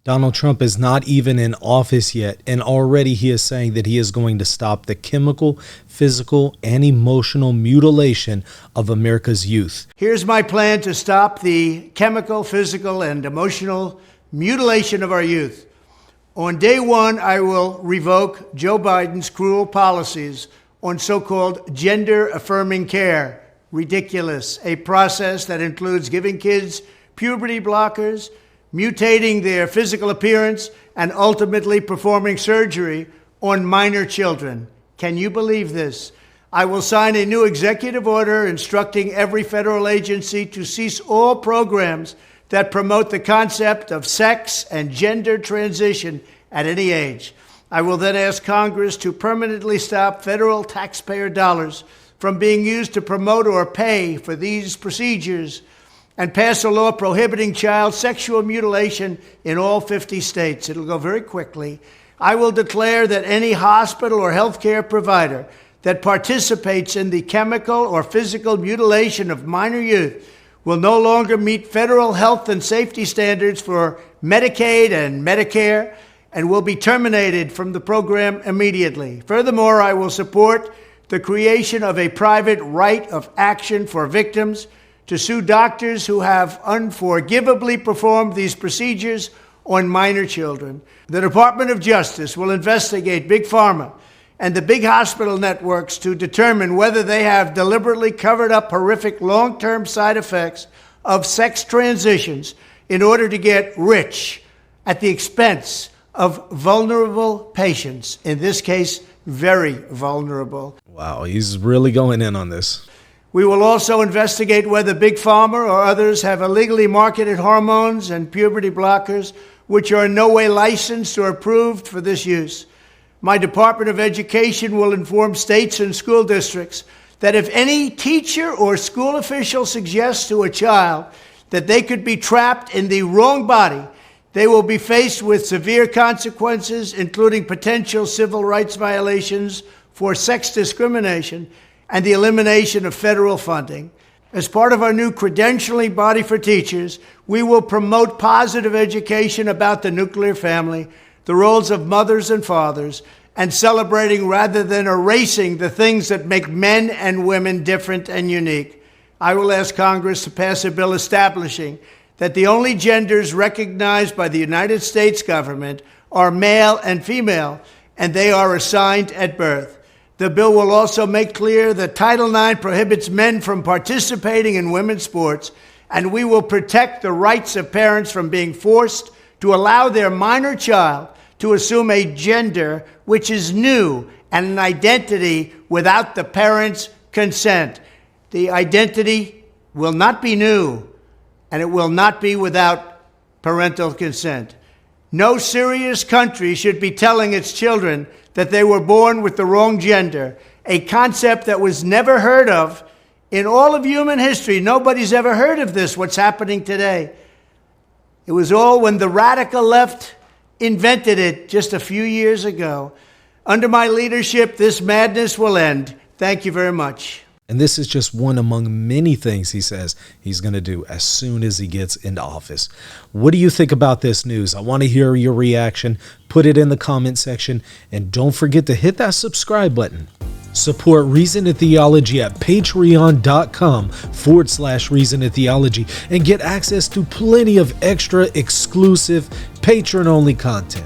Donald Trump is not even in office yet, and already he is saying that he is going to stop the chemical, physical, and emotional mutilation of America's youth. Here's my plan to stop the chemical, physical, and emotional mutilation of our youth. On day one, I will revoke Joe Biden's cruel policies on so-called gender-affirming care. Ridiculous. A process that includes giving kids puberty blockers, mutating their physical appearance, and ultimately performing surgery on minor children. Can you believe this? I will sign a new executive order instructing every federal agency to cease all programs that promote the concept of sex and gender transition at any age. I will then ask Congress to permanently stop federal taxpayer dollars from being used to promote or pay for these procedures and pass a law prohibiting child sexual mutilation in all 50 states. It'll go very quickly. I will declare that any hospital or healthcare provider that participates in the chemical or physical mutilation of minor youth will no longer meet federal health and safety standards for Medicaid and Medicare and will be terminated from the program immediately. Furthermore, I will support the creation of a private right of action for victims to sue doctors who have unforgivably performed these procedures on minor children. The Department of Justice will investigate Big Pharma and the big hospital networks to determine whether they have deliberately covered up horrific long-term side effects of sex transitions in order to get rich at the expense of vulnerable patients, in this case, very vulnerable. Wow, he's really going in on this. We will also investigate whether Big Pharma or others have illegally marketed hormones and puberty blockers which are in no way licensed or approved for this use. My Department of Education will inform states and school districts that if any teacher or school official suggests to a child that they could be trapped in the wrong body, they will be faced with severe consequences, including potential civil rights violations for sex discrimination and the elimination of federal funding. As part of our new credentialing body for teachers, we will promote positive education about the nuclear family, the roles of mothers and fathers, and celebrating rather than erasing the things that make men and women different and unique. I will ask Congress to pass a bill establishing that the only genders recognized by the United States government are male and female, and they are assigned at birth. The bill will also make clear that Title IX prohibits men from participating in women's sports, and we will protect the rights of parents from being forced to allow their minor child to assume a gender which is new and an identity without the parents' consent. The identity will not be new, and it will not be without parental consent. No serious country should be telling its children that they were born with the wrong gender, a concept that was never heard of in all of human history. Nobody's ever heard of this, what's happening today. It was all when the radical left invented it just a few years ago. Under my leadership, this madness will end. Thank you very much. And this is just one among many things he says he's going to do as soon as he gets into office. What do you think about this news? I want to hear your reaction. Put it in the comment section. And don't forget to hit that subscribe button. Support Reason and Theology at patreon.com/Reason and Theology and get access to plenty of extra exclusive patron-only content.